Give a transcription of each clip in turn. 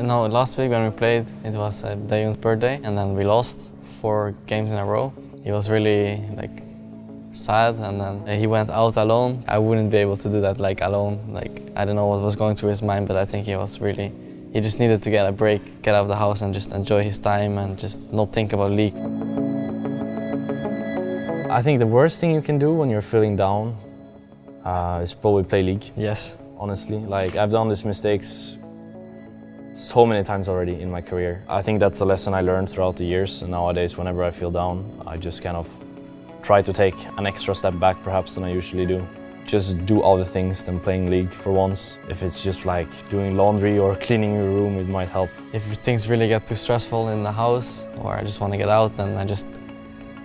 No, last week when we played, it was Dayun's birthday, and then we lost 4 games in a row. He was really like sad, and then he went out alone. I wouldn't be able to do that like alone. Like I don't know what was going through his mind, but I think he just needed to get a break, get out of the house and just enjoy his time and just not think about league. I think the worst thing you can do when you're feeling down is probably play league. Yes. Honestly, like I've done these mistakes so many times already in my career. I think that's a lesson I learned throughout the years, and nowadays whenever I feel down, I just kind of try to take an extra step back perhaps than I usually do. Just do other things than playing league for once. If it's just like doing laundry or cleaning your room, it might help. If things really get too stressful in the house, or I just want to get out, then I just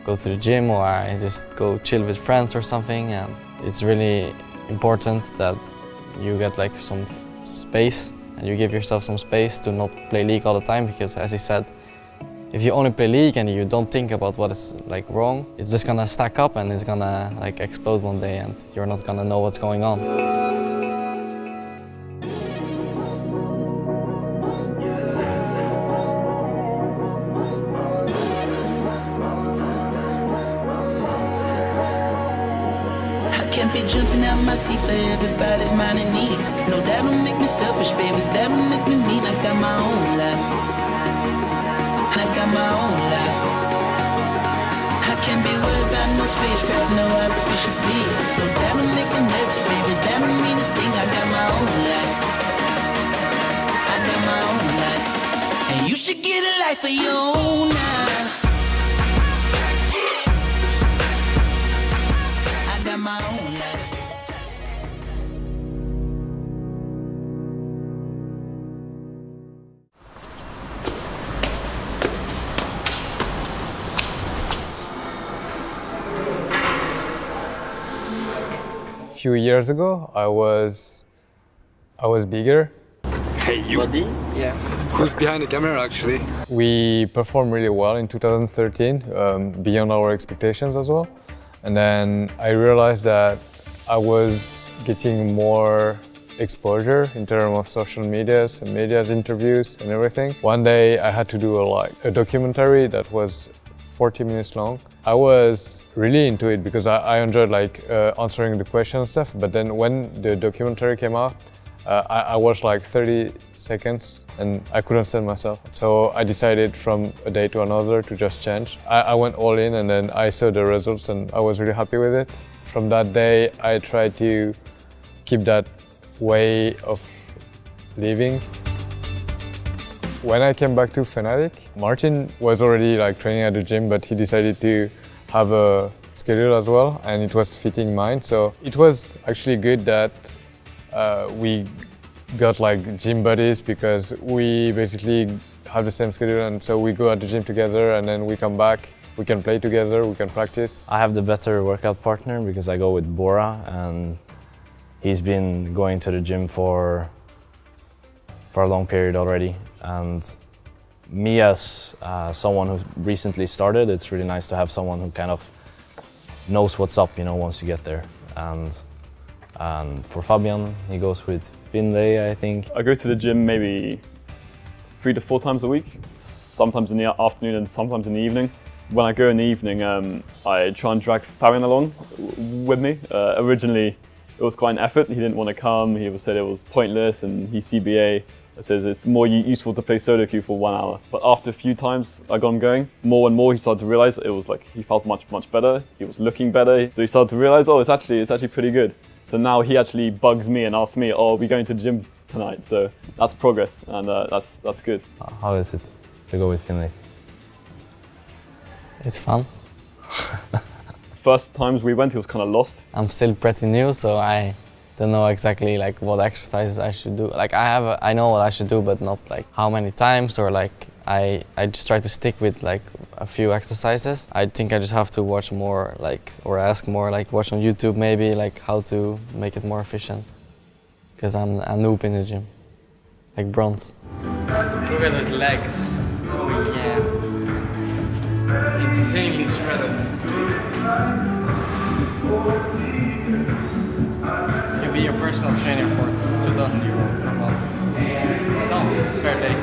go to the gym, or I just go chill with friends or something. And it's really important that you get like some space, and you give yourself some space to not play league all the time, because as he said, if you only play league and you don't think about what is like wrong, it's just gonna stack up and it's gonna like explode one day, and you're not gonna know what's going on. Can't be jumping out my seat for everybody's mind and needs. No, that don't make me selfish, baby, that don't make me mean. I got my own life, and I got my own life. I can't be worried about no spacecraft, no artificial beat. No, that don't make me nervous, baby, that don't mean a thing. I got my own life, I got my own life. And you should get a life of your own now. I got my own life. A few years ago, I was bigger. Hey, you. Buddy? Yeah. Who's behind the camera, actually? We performed really well in 2013, beyond our expectations as well. And then I realized that I was getting more exposure in terms of social medias and media's interviews and everything. One day I had to do a documentary that was 40 minutes long. I was really into it because I enjoyed answering the questions and stuff, but then when the documentary came out, I watched like 30 seconds and I couldn't stand myself. So I decided from a day to another to just change. I went all in, and then I saw the results and I was really happy with it. From that day, I tried to keep that way of living. When I came back to Fnatic, Martin was already training at the gym, but he decided to have a schedule as well, and it was fitting mine. So it was actually good that we got gym buddies, because we basically have the same schedule, and so we go at the gym together and then we come back, we can play together, we can practice. I have the better workout partner because I go with Bora, and he's been going to the gym for a long period already. And me as someone who recently started, it's really nice to have someone who kind of knows what's up, once you get there. And for Fabian, he goes with Finlay, I think. I go to the gym maybe 3 to 4 times a week, sometimes in the afternoon and sometimes in the evening. When I go in the evening, I try and drag Fabian along with me. Originally, it was quite an effort. He didn't want to come. He said it was pointless, and he's CBA. It says it's more useful to play solo queue for 1 hour. But after a few times I got him going, more and more he started to realize it was he felt much better. He was looking better. So he started to realize, oh, it's actually pretty good. So now he actually bugs me and asks me, oh, are we going to the gym tonight? So that's progress, and that's good. How is it to go with Finlay? It's fun. First times we went, he was kind of lost. I'm still pretty new, so I don't know exactly what exercises I should do. I know what I should do, but not how many times, or I just try to stick with a few exercises. I think I just have to watch more or ask more, watch on YouTube maybe how to make it more efficient. Because I'm a noob in the gym, bronze. Look at those legs. Oh yeah. Insanely shredded. You'll be your personal trainer for 2,000 euros per month. No. Fair take.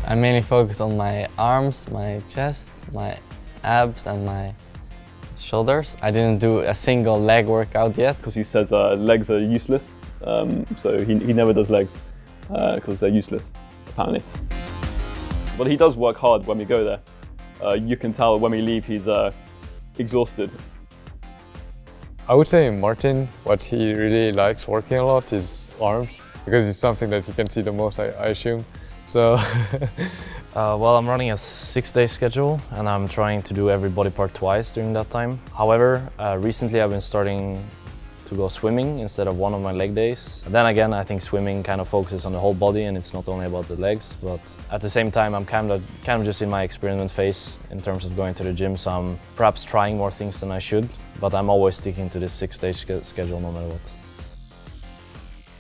I mainly focus on my arms, my chest, my abs and my shoulders. I didn't do a single leg workout yet. Because he says legs are useless, so he never does legs because they're useless, apparently. But he does work hard when we go there. You can tell when we leave he's exhausted. I would say Martin, what he really likes working a lot is arms, because it's something that he can see the most, I assume. So, well, I'm running a 6-day schedule and I'm trying to do every body part twice during that time. However, recently I've been starting to go swimming instead of one of my leg days. And then again, I think swimming kind of focuses on the whole body and it's not only about the legs, but at the same time I'm kind of just in my experiment phase in terms of going to the gym, so I'm perhaps trying more things than I should, but I'm always sticking to this 6-day schedule no matter what.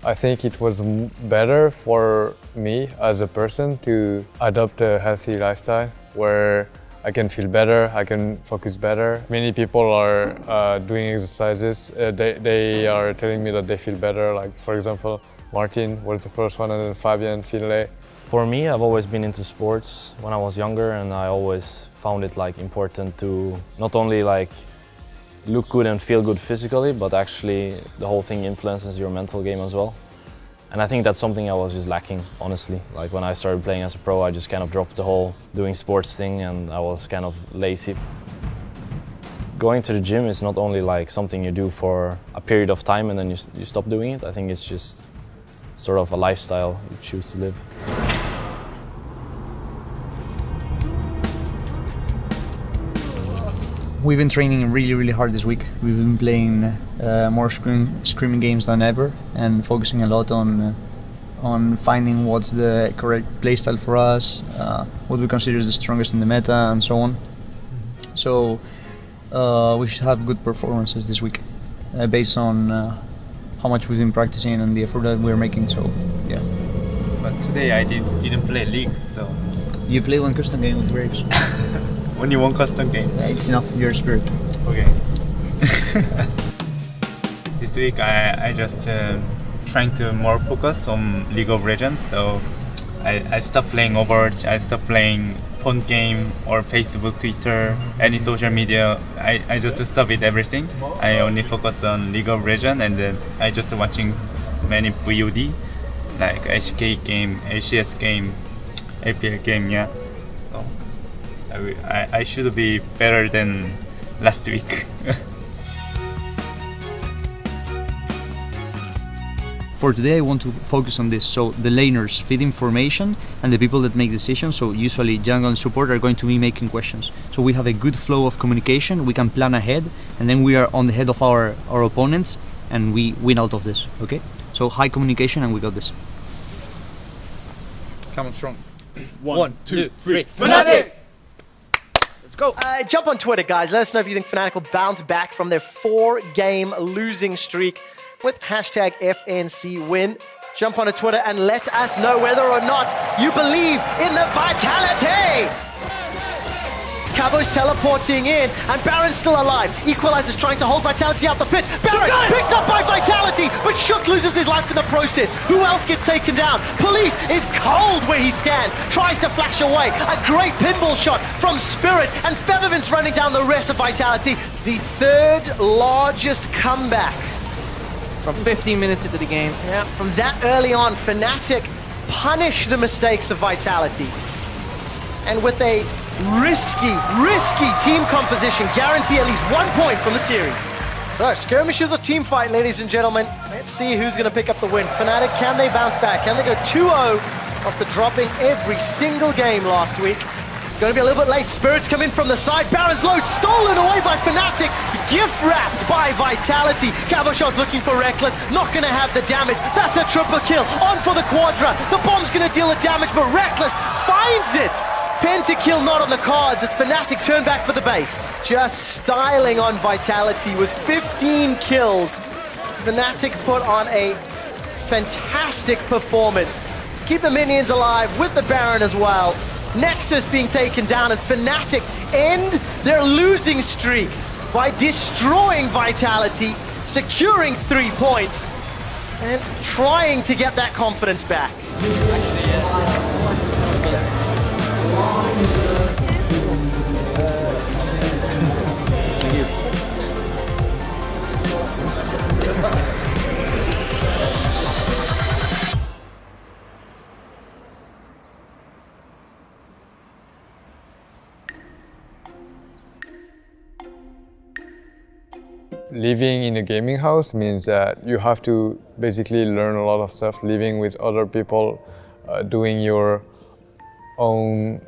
I think it was better for me as a person to adopt a healthy lifestyle where I can feel better, I can focus better. Many people are doing exercises. They are telling me that they feel better. Like, for example, Martin was the first one, and then Fabian, Finlay. For me, I've always been into sports when I was younger, and I always found it important to not only look good and feel good physically, but actually the whole thing influences your mental game as well. And I think that's something I was just lacking, honestly. Like when I started playing as a pro, I just kind of dropped the whole doing sports thing and I was kind of lazy. Going to the gym is not only something you do for a period of time and then you stop doing it. I think it's just sort of a lifestyle you choose to live. We've been training really hard this week. We've been playing more screaming games than ever and focusing a lot on finding what's the correct playstyle for us, what we consider is the strongest in the meta and so on. So we should have good performances this week based on how much we've been practicing and the effort that we're making, so yeah. But today I didn't play League, so... You play one custom game with Graves. Only one custom game. It's enough of your spirit. Okay. This week I just trying to more focus on League of Legends, so I stopped playing Overwatch, I stopped playing phone game or Facebook, Twitter, any social media. I just stopped with everything. I only focus on League of Legends and I just watching many VOD, like HK game, ACS game, APL game, yeah. So I should be better than last week. For today, I want to focus on this. So the laners feed information and the people that make decisions, so usually jungle and support, are going to be making questions. So we have a good flow of communication, we can plan ahead, and then we are on the head of our opponents and we win out of this, okay? So high communication and we got this. Come on strong. 1, 2, 3, Fnatic! Let's go! Jump on Twitter, guys. Let us know if you think Fnatic will bounce back from their 4-game losing streak with hashtag FNC win. Jump onto Twitter and let us know whether or not you believe in the vitality! Cabo's teleporting in, and Baron's still alive. Equalizer's trying to hold Vitality out the pit. Baron picked up by Vitality, but Chúc loses his life in the process. Who else gets taken down? Police is cold where he stands, tries to flash away. A great pinball shot from Spirit, and Featherman's running down the rest of Vitality. The third largest comeback. From 15 minutes into the game. Yeah, from that early on, Fnatic punish the mistakes of Vitality. And with a risky team composition, guarantee at least 1 point from the series. So, skirmishes or team fight, ladies and gentlemen. Let's see who's going to pick up the win. Fnatic, can they bounce back? Can they go 2-0 after dropping every single game last week? Going to be a little bit late. Spirits come in from the side. Baron's load stolen away by Fnatic. Gift wrapped by Vitality. Cabochon's looking for Rekkles. Not going to have the damage. That's a triple kill. On for the Quadra. The bomb's going to deal the damage, but Rekkles finds it. Pentakill not on the cards as Fnatic turn back for the base. Just styling on Vitality with 15 kills. Fnatic put on a fantastic performance. Keep the minions alive with the Baron as well. Nexus being taken down, and Fnatic end their losing streak by destroying Vitality. securing 3 points and trying to get that confidence back. Living in a gaming house means that you have to basically learn a lot of stuff, living with other people, doing your own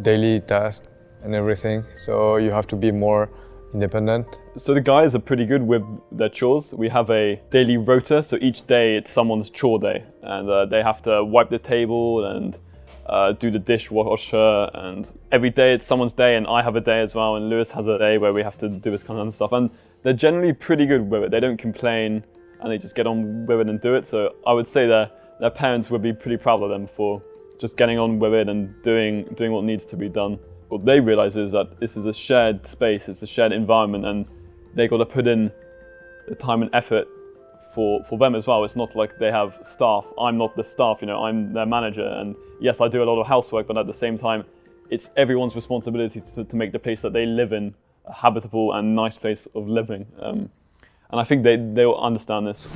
daily tasks and everything. So you have to be more independent. So the guys are pretty good with their chores. We have a daily rota, so each day it's someone's chore day, and they have to wipe the table and do the dishwasher, and every day it's someone's day, and I have a day as well, and Lewis has a day where we have to do this kind of stuff, and they're generally pretty good with it. They don't complain, and they just get on with it and do it. So I would say that their parents would be pretty proud of them for just getting on with it and doing what needs to be done. What they realize is that this is a shared space, it's a shared environment, and they got to put in the time and effort for them as well. It's not like they have staff. I'm not the staff, you know, I'm their manager, and yes, I do a lot of housework, but at the same time, it's everyone's responsibility to make the place that they live in a habitable and nice place of living. And I think they will understand this.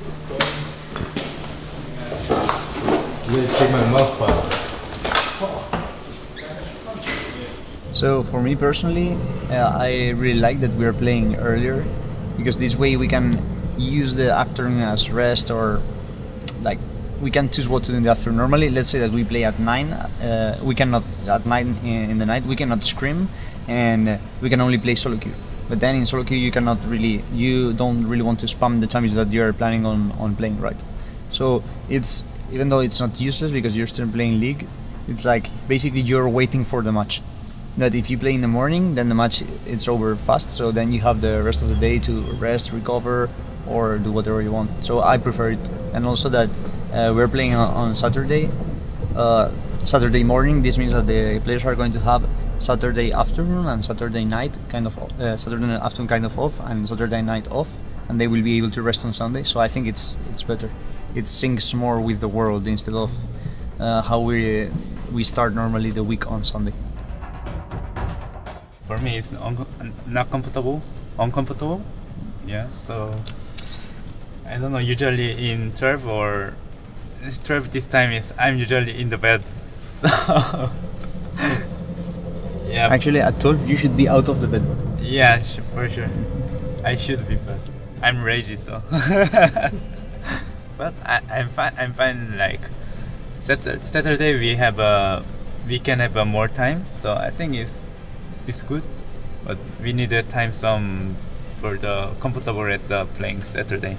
Take my mouse file. So for me personally, I really like that we are playing earlier, because this way we can use the afternoon as rest, or like we can choose what to do in the afternoon. Normally, let's say that we play at 9, we cannot, at 9 in the night, we cannot scrim, and we can only play solo queue. But then in solo queue, you don't really want to spam the champions that you're planning on playing, right? So it's, even though it's not useless because you're still playing League, it's like basically you're waiting for the match. That if you play in the morning, then the match it's over fast, so then you have the rest of the day to rest, recover, or do whatever you want. So I prefer it. And also that we're playing on Saturday Saturday morning. This means that the players are going to have Saturday afternoon and Saturday night kind of Saturday afternoon kind of off, and Saturday night off, and they will be able to rest on Sunday. So I think it's better. It syncs more with the world instead of how we start normally the week on Sunday. For me, it's not comfortable, uncomfortable. Yeah, so I don't know. Usually in 12 or 12 this time is I'm usually in the bed. So yeah. Actually, at 12 you should be out of the bed. Yeah, for sure. I should be, but I'm ragey, so. But I'm fine. I'm fine. Like Saturday we can have more time, so I think it's good. But we need the time some for the comfortable at the playing Saturday.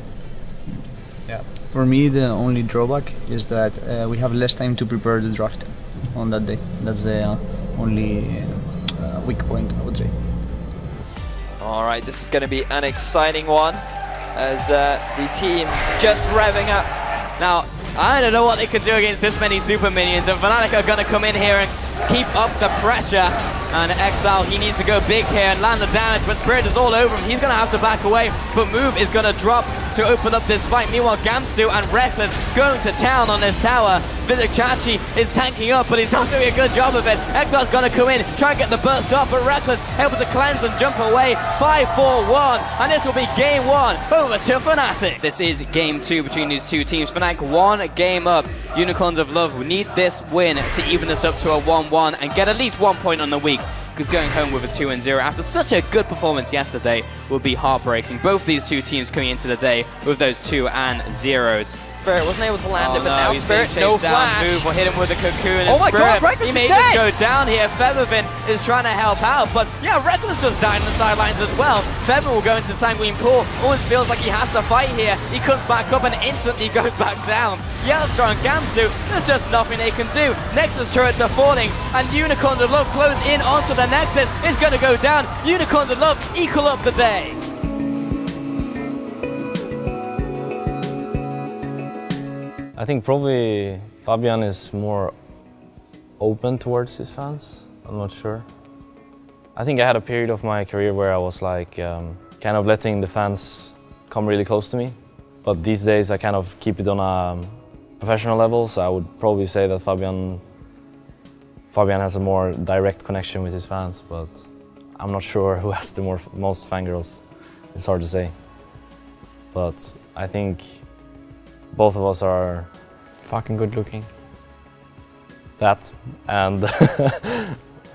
Yeah. For me, the only drawback is that we have less time to prepare the draft on that day. That's the only weak point, I would say. All right, this is going to be an exciting one as the team's just revving up. Now, I don't know what they could do against this many super minions, and Fnatic are going to come in here and keep up the pressure. And Exile, he needs to go big here and land the damage, but Spirit is all over him. He's going to have to back away, but Move is going to drop to open up this fight. Meanwhile, Gamsu and Rekkles going to town on this tower. CÁCH is tanking up, but he's not doing a good job of it. Exile's going to come in, try and get the burst off, but Rekkles able to cleanse and jump away. 5-4-1, and this will be game 1 over to Fnatic. This is game 2 between these two teams. Fnatic 1 game up. Unicorns of Love will need this win to even this up to a 1-1 and get at least 1 point on the week, because going home with a 2-0 after such a good performance yesterday would be heartbreaking. Both these two teams coming into the day with those 2-0s. Spirit wasn't able to land it, but now Spirit, no flash. Move will hit him with a cocoon. Oh my God, Spirit, Rekkles he may is just dead. go down here. Feathervin is trying to help out, but yeah, Rekkles just died on the sidelines as well. Feathervin will go into Sanguine Pool. Almost feels like he has to fight here. He comes back up and instantly goes back down. Yellowstar and Gamsu, there's just nothing they can do. Nexus turrets are falling, and Unicorns of Love close in onto the Nexus. It's going to go down. Unicorns of Love equal up the day. I think probably Fabian is more open towards his fans. I'm not sure. I think I had a period of my career where I was like kind of letting the fans come really close to me. But these days I kind of keep it on a professional level, so I would probably say that Fabian has a more direct connection with his fans, but I'm not sure who has the most fangirls. It's hard to say. But I think both of us are fucking good looking. That, and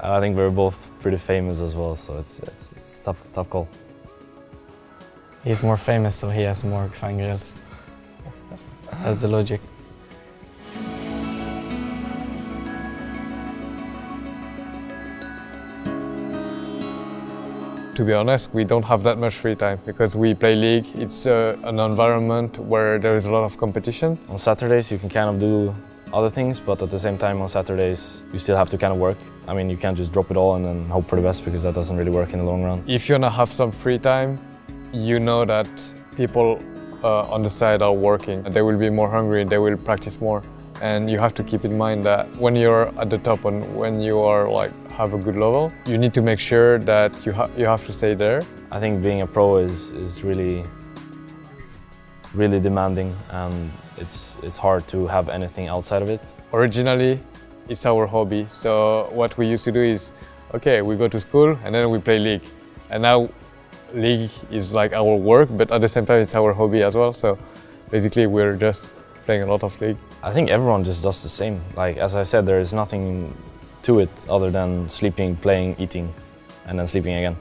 I think we're both pretty famous as well, so it's a tough call. He's more famous, so he has more fangirls. That's the logic. To be honest, we don't have that much free time because we play League. It's an environment where there is a lot of competition. On Saturdays you can kind of do other things, but at the same time on Saturdays you still have to kind of work. I mean, you can't just drop it all and then hope for the best, because that doesn't really work in the long run. If you wanna have some free time, you know that people on the side are working. They will be more hungry, they will practice more. And you have to keep in mind that when you're at the top and when you are have a good level, you need to make sure that you have to stay there. I think being a pro is really demanding, and it's hard to have anything outside of it. Originally, it's our hobby. So what we used to do is, okay, we go to school and then we play League. And now League is like our work, but at the same time it's our hobby as well. So basically we're just playing a lot of League. I think everyone just does the same. Like, as I said, there is nothing to it other than sleeping, playing, eating, and then sleeping again.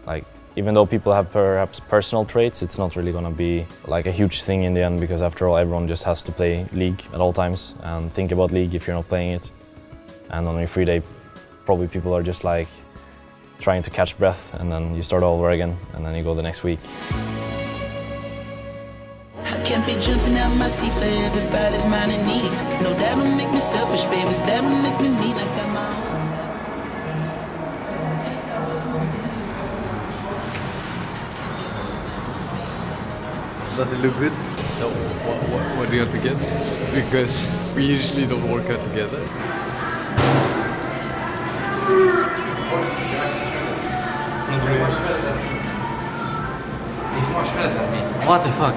Like, even though people have perhaps personal traits, it's not really gonna be like a huge thing in the end, because after all, everyone just has to play League at all times and think about League if you're not playing it. And on your free day, probably people are just like trying to catch breath, and then you start all over again, and then you go the next week. I can't be jumping out my seat for everybody's mind and needs. No, that'll make me selfish, baby. That'll make me mean. I got my own. Does it look good? So what do you have to get? Because we usually don't work out together. He's more shredded than me. What the fuck?